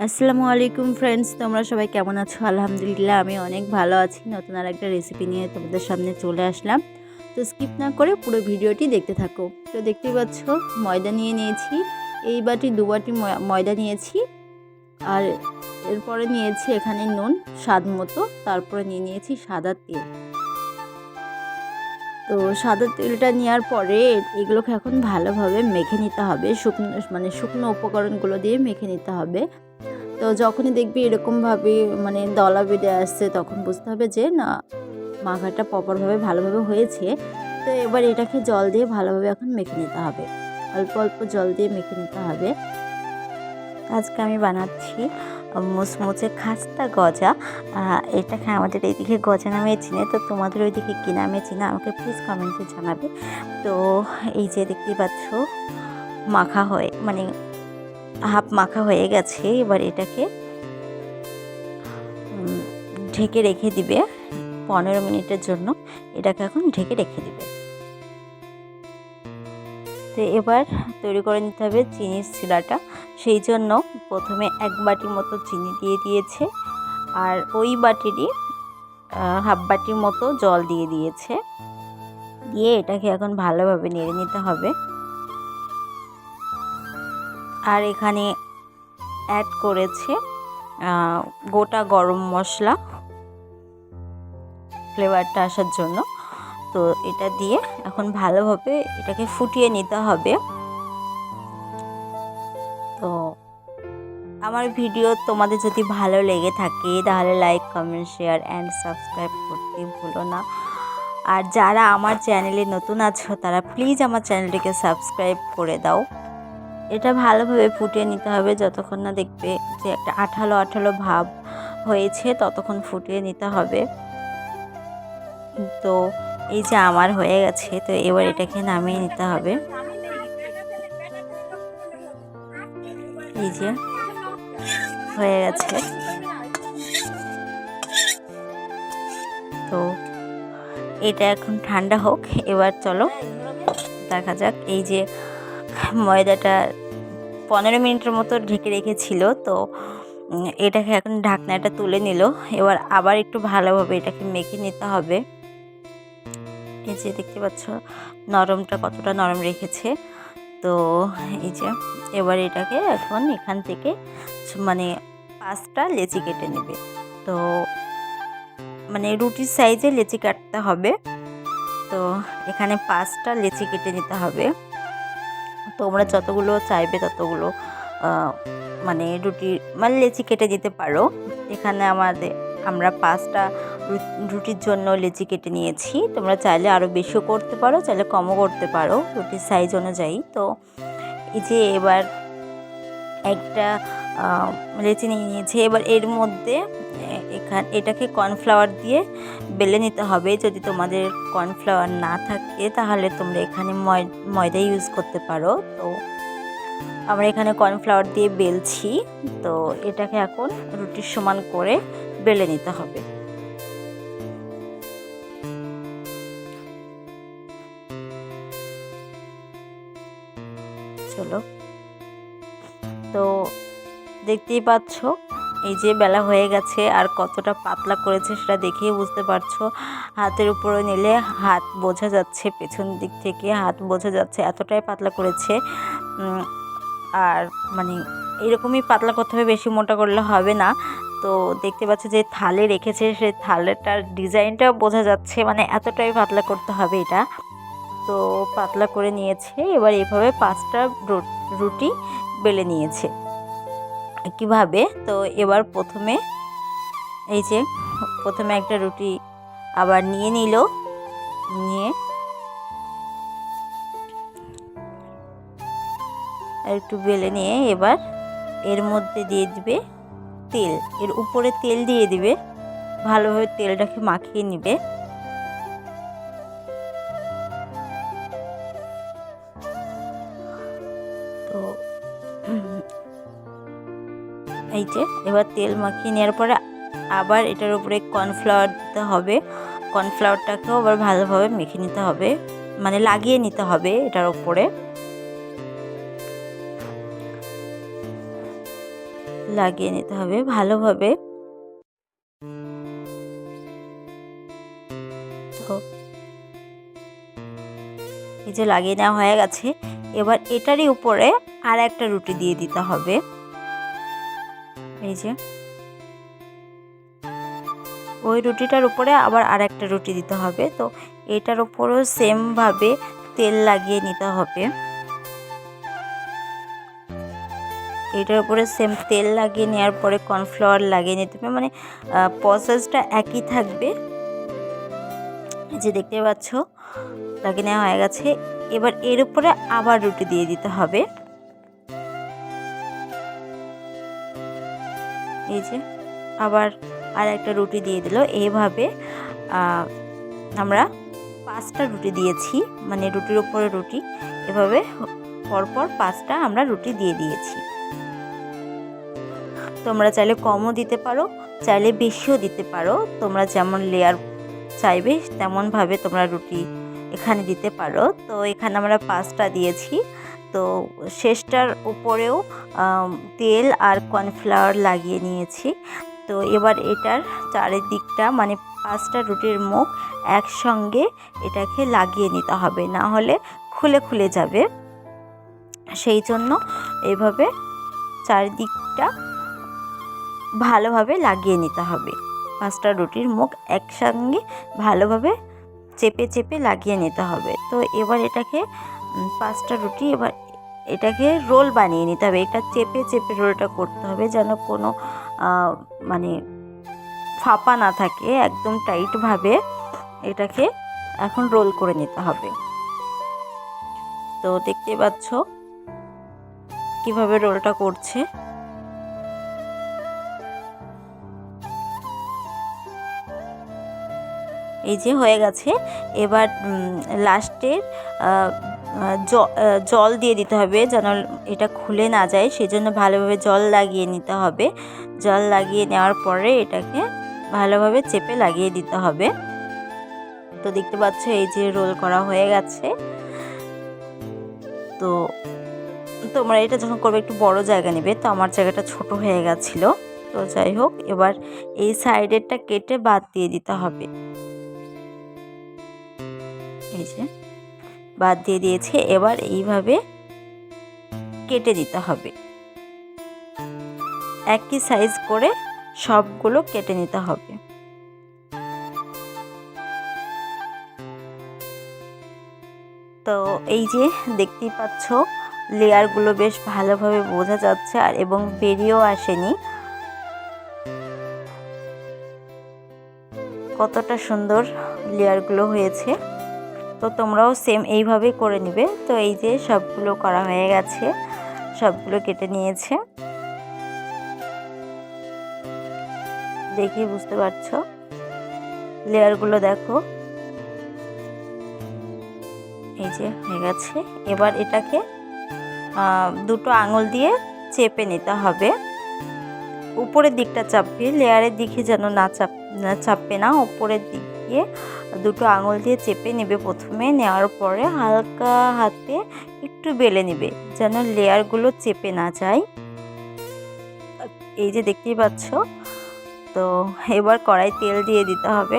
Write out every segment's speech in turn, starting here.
আসসালামু আলাইকুম ফ্রেন্ডস, তোমরা সবাই কেমন আছো? আলহামদুলিল্লাহ আমি অনেক ভালো আছি। নতুন আর একটা রেসিপি নিয়ে তোমাদের সামনে চলে আসলাম। তো স্কিপ না করে পুরো ভিডিওটি দেখতে থাকো। তো দেখতেই পাচ্ছ, ময়দা নিয়েছি। এই বাটি 2 বাটি ময়দা নিয়েছি। আর এরপরে নিয়েছি এখানে নুন স্বাদ মতো। তারপরে নিয়েছি সাদা তেল। তো সাদা তেলটা নেওয়ার পরে এগুলোকে এখন ভালোভাবে মেখে নিতে হবে। শুকনো উপকরণগুলো দিয়ে মেখে নিতে হবে। তো যখনই দেখবি এরকমভাবে দলা বেঁধে আসছে, তখন বুঝতে হবে যে না, মাখাটা প্রপারভাবে ভালোভাবে হয়েছে। তো এবার এটাকে জল দিয়ে ভালোভাবে এখন মেখে নিতে হবে। অল্প অল্প জল দিয়ে মেখে নিতে হবে। আজকে আমি বানাচ্ছি মুচমুচে খাস্তা গজা। এটাকে আমাদের এইদিকে গজা নামে চিনে, তো তোমাদের ওইদিকে কী নামে চিনে আমাকে প্লিজ কমেন্টে জানাবে। তো এই যে দেখতেই পাচ্ছ, মাখা হয়ে হাফ মাখা হয়ে গেছে। এবার এটাকে ঢেকে রেখে দিবে 15 মিনিটের জন্য। এটাকে এখন ঢেকে রেখে দিবে। তো এবার তৈরি করে নিতে হবে চিনির শিরাটা। সেই জন্য প্রথমে 1 বাটি মতো চিনি দিয়ে দিয়েছে, আর ওই বাটিরই হাফ বাটির মতো জল দিয়ে দিয়েছে। দিয়ে এটাকে এখন ভালোভাবে নেড়ে নিতে হবে। আর এখানে অ্যাড করেছে গোটা গরম মশলা ফ্লেভারটা আসার জন্য। তো এটা দিয়ে এখন ভালোভাবে এটাকে ফুটিয়ে নিতে হবে। তো আমার ভিডিও তোমাদের যদি ভালো লেগে থাকে তাহলে like, comment, share and subscribe করতে ভুলো না। আর যারা আমার চ্যানেলে নতুন আছো তারা প্লিজ আমার চ্যানেলটিকে সাবস্ক্রাইব করে দাও। এটা ভালোভাবে ফুটিয়ে নিতে হবে যতক্ষণ না দেখবে যে একটা আঠালো আঠালো ভাব হয়েছে, ততক্ষণ ফুটিয়ে নিতে হবে। তো এই যে আমার হয়ে গেছে, তো এবার এটাকে নামিয়ে নিতে হবে। এই যে হয়ে গেছে। তো এটা এখন ঠান্ডা হোক। এবার চলো দেখা যাক। এই যে ময়দাটা 15 মিনিটের মতো ঢেকে রেখেছিল, তো এটাকে এখন ঢাকনাটা তুলে নিল। এবার আবার একটু ভালোভাবে এটাকে মেখে নিতে হবে। এই যে দেখতে পাচ্ছ নরমটা কতটা নরম রেখেছে। তো এই যে এবার এটাকে এখন এখান থেকে 5টা লেচি কেটে নেবে। তো রুটির সাইজে লেচি কাটতে হবে। তো এখানে 5টা লেচি কেটে নিতে হবে। তোমরা যতগুলো চাইবে ততগুলো রুটি লেচি কেটে দিতে পারো। এখানে আমরা 5টা রুটির জন্য লেচি কেটে নিয়েছি। তোমরা চাইলে আরও বেশিও করতে পারো, চাইলে কমও করতে পারো রুটির সাইজ অনুযায়ী। তো এই যে এবার একটা লেচি নিয়ে নিয়েছি। এবার এর মধ্যে এটাকে কর্নফ্লাওয়ার দিয়ে বেলে নিতে হবে। যদি তোমাদের কর্নফ্লাওয়ার না থাকে তাহলে তোমরা এখানে ময়দা ইউজ করতে পারো। তো আমরা এখানে কর্নফ্লাওয়ার দিয়ে বেলছি। তো এটাকে এখন রুটির সমান করে বেলে নিতে হবে। চলো, তো দেখতেই পাচ্ছ এই যে বেলা হয়ে গেছে। আর কতটা পাতলা করেছে সেটা দেখেই বুঝতে পারছো। হাতের উপরে নিলে হাত বোঝা যাচ্ছে, পেছন দিক থেকে হাত বোঝা যাচ্ছে, এতটাই পাতলা করেছে। আর এরকমই পাতলা করতে হবে, বেশি মোটা করলে হবে না। তো দেখতে পাচ্ছ যে থালে রেখেছে, সেই থালেটার ডিজাইনটা বোঝা যাচ্ছে, এতটাই পাতলা করতে হবে এটা। তো পাতলা করে নিয়েছে। এবার এইভাবে 5টা রুটি বেলে নিয়েছে কিভাবে। তো এবার প্রথমে একটা রুটি আবার নিয়ে নিল। নিয়ে একটু বেলে নিয়ে এবার এর মধ্যে দিয়ে দিবে তেল। এর উপরে তেল দিয়ে দিবে, ভালোভাবে তেলটাকে মাখিয়ে নিবে। তো এই যে এবার তেল মাখিয়ে নেওয়ার পরে আবার এটার উপরে কর্নফ্লাওয়ার দিতে হবে। কর্নফ্লাওয়ারটাকেও আবার ভালোভাবে মেখে নিতে হবে, লাগিয়ে নিতে হবে এটার উপরে। লাগিয়ে নিতে হবে ভালোভাবে। তো এই যে লাগিয়ে নেওয়া হয়ে গেছে, এবার এটারই উপরে আর একটা রুটি দিয়ে দিতে হবে। এই যে ওই রুটিটার উপরে আবার আর একটা রুটি দিতে হবে। তো এটার উপরেও সেমভাবে তেল লাগিয়ে নিতে হবে। এটার উপরে সেম তেল লাগিয়ে নেওয়ার পরে কর্নফ্লাওয়ার লাগিয়ে নিতে হবে, মানে প্রসেসটা একই থাকবে। যে দেখতে পাচ্ছ লাগিয়ে নেওয়া হয়ে গেছে। এবার এর উপরে আবার রুটি দিয়ে দিতে হবে। এই যে আবার আর একটা রুটি দিয়ে দিল। এইভাবে আমরা 5টা রুটি দিয়েছি, মানে রুটির উপরে রুটি, এভাবে পরপর 5টা আমরা রুটি দিয়ে দিয়েছি। তোমরা চাইলে কমও দিতে পারো, চাইলে বেশিও দিতে পারো। তোমরা যেমন লেয়ার চাইবে তেমনভাবে তোমরা রুটি এখানে দিতে পারো। তো এখানে আমরা 5টা দিয়েছি। তো শেষটার উপরেও তেল আর কর্নফ্লাওয়ার লাগিয়ে নিয়েছি। তো এবার এটার চারিদিকটা, মানে 5টা রুটির মুখ একসঙ্গে এটাকে লাগিয়ে নিতে হবে, না হলে খুলে খুলে যাবে। সেই জন্য এইভাবে চারিদিকটা ভালোভাবে লাগিয়ে নিতে হবে। 5টা রুটির মুখ একসঙ্গে ভালোভাবে চেপে চেপে লাগিয়ে নিতে হবে। তো এবার এটাকে 5টা রুটি, এবার এটাকে রোল বানিয়ে নিতে হবে। এটা চেপে চেপে রোলটা করতে হবে, যেন কোনো মানে ফাঁপা না থাকে, একদম টাইটভাবে এটাকে এখন রোল করে নিতে হবে। তো দেখতে পাচ্ছ কিভাবে রোলটা করছে। এই যে হয়ে গেছে। এবার লাস্টে জল দিয়ে দিতে হবে, যেন এটা খুলে না যায়, সেজন্য ভালোভাবে জল লাগিয়ে নিতে হবে। জল লাগিয়ে নেওয়ার পরে এটাকে ভালোভাবে চেপে লাগিয়ে দিতে হবে। তো দেখতে পাচ্ছ এই যে রোল করা হয়ে গেছে। তো তোমরা এটা যখন করবে একটু বড় জায়গা নেবে, তো আমার জায়গাটা ছোট হয়ে গেছিলো। তো যাই হোক, এবার এই সাইডেরটা কেটে বাদ দিয়ে দিতে হবে। এই যে বাদ দিয়ে দিয়েছে। এবার এইভাবে কেটে দিতে হবে, একই সাইজ করে সবগুলো কেটে নিতে হবে। তো এই যে দেখতেই পাচ্ছ লেয়ারগুলো বেশ ভালোভাবে বোঝা যাচ্ছে, আর এবং বেরিয়েও আসেনি। কতটা সুন্দর লেয়ারগুলো হয়েছে। তো তোমরাও সেম এইভাবে করে নিবে। তো এই যে সবগুলো করা হয়ে গেছে, সবগুলো কেটে নিয়েছে, দেখে বুঝতে পারছো লেয়ারগুলো দেখো। এই যে হয়ে গেছে। এবার এটাকে দুটো আঙুল দিয়ে চেপে নিতে হবে। উপরের দিকটা চাপবে, লেয়ারের দিকে যেন না চাপবে না। উপরের দিক দিয়ে দুটো আঙুল দিয়ে চেপে নেবে প্রথমে, নেওয়ার পরে হালকা হাতে একটু বেলে নেবে, যেন লেয়ারগুলো চেপে না যায়। এই যে দেখতেই পাচ্ছ। তো এবার কড়াই তেল দিয়ে দিতে হবে।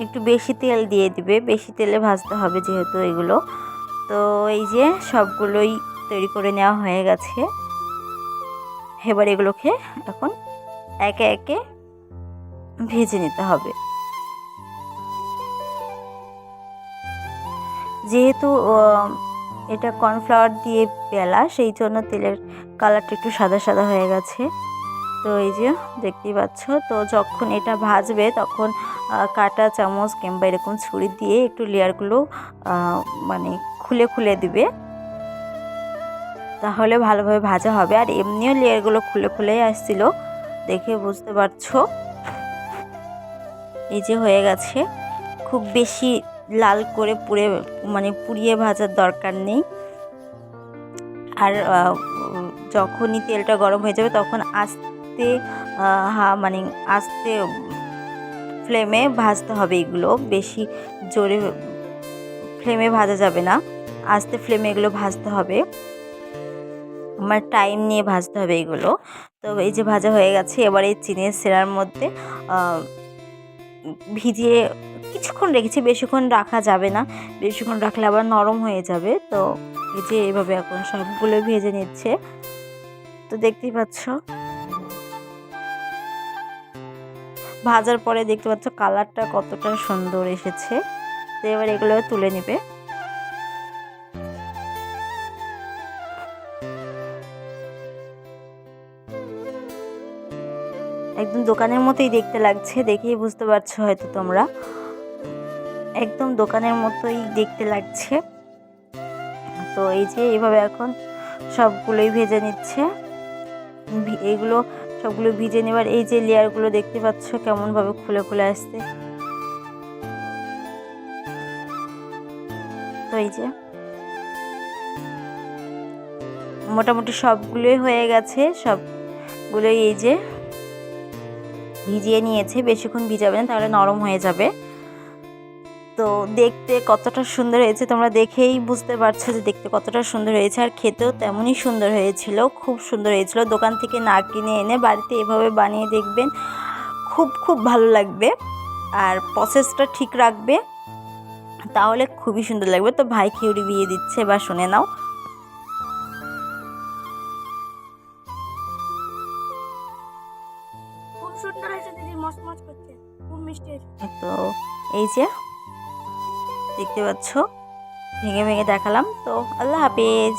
একটু বেশি তেল দিয়ে দিবে, বেশি তেলে ভাজতে হবে যেহেতু এগুলো। তো এই যে সবগুলোই তৈরি করে নেওয়া হয়ে গেছে। এবার এগুলোকে এখন একে একে ভেজে নিতে হবে। যেহেতু এটা কর্নফ্লাওয়ার দিয়ে বেলা, সেই জন্য তেলের কালারটা একটু সাদা সাদা হয়ে গেছে। তো এই যে দেখতেই পাচ্ছ। তো যখন এটা ভাজবে তখন কাঁটা চামচ কিংবা এরকম ছুরি দিয়ে একটু লেয়ারগুলো মানে খুলে খুলে দিবে, তাহলে ভালোভাবে ভাজা হবে। আর এমনিও লেয়ারগুলো খুলে খুলেই আসছিল, দেখে বুঝতে পারছো। এই যে হয়ে গেছে। খুব বেশি লাল করে পুড়িয়ে ভাজার দরকার নেই। আর যখনই তেলটা গরম হয়ে যাবে তখন আস্তে আস্তে ফ্লেমে ভাজতে হবে। এগুলো বেশি জোরে ফ্লেমে ভাজা যাবে না, আস্তে ফ্লেমে এগুলো ভাজতে হবে, আমার টাইম নিয়ে ভাজতে হবে এগুলো। তো এই যে ভাজা হয়ে গেছে, এবার এই চিনির শিরার মধ্যে ভিজিয়ে কিছুক্ষণ রেখেছি, বেশিক্ষণ রাখা যাবে না, বেশিক্ষণ রাখলে আবার নরম হয়ে যাবে। তো এই যে এভাবে এখন সবগুলো ভেজে নিচ্ছে, তো দেখতেই পাচ্ছ ভাজার পরে দেখতে পাচ্ছ কালারটা কতটা সুন্দর এসেছে। তো এবার এগুলো তুলে নেবে। একদম দোকানের মতোই দেখতে লাগছে, দেখেই বুঝতে পারছো হয়তো তোমরা, একদম দোকানের মতোই দেখতে লাগছে। তো এই যে এইভাবে এখন সবগুলোই ভেজে নিচ্ছে, এইগুলো সবগুলো ভিজে নেবার এই যে লেয়ারগুলো দেখতে পাচ্ছ কেমনভাবে খুলে খুলে আসছে। তো এই যে মোটামুটি সবগুলোই হয়ে গেছে, সবগুলোই এই যে ভিজিয়ে নিয়েছে, বেশিক্ষণ ভিজাবে না তাহলে নরম হয়ে যাবে। তো দেখতে কতটা সুন্দর হয়েছে তোমরা দেখেই বুঝতে পারছো যে দেখতে কতটা সুন্দর হয়েছে, আর খেতেও তেমনই সুন্দর হয়েছিল, খুব সুন্দর হয়েছিল। দোকান থেকে না কিনে এনে বাড়িতে এভাবে বানিয়ে দেখবেন, খুব খুব ভালো লাগবে। আর প্রসেসটা ঠিক রাখবে, তাহলে খুবই সুন্দর লাগবে। তো ভাই খিউরি বিয়ে দিচ্ছে, এবার শুনে নাও। খুব সুন্দর হয়েছে দিদি, মচমচ করছে, খুব মিষ্টি হয়েছে। তো এই যে দেখতে পাচ্ছ ভেঙে ভেঙে দেখালাম। তো আল্লাহ হাফেজ।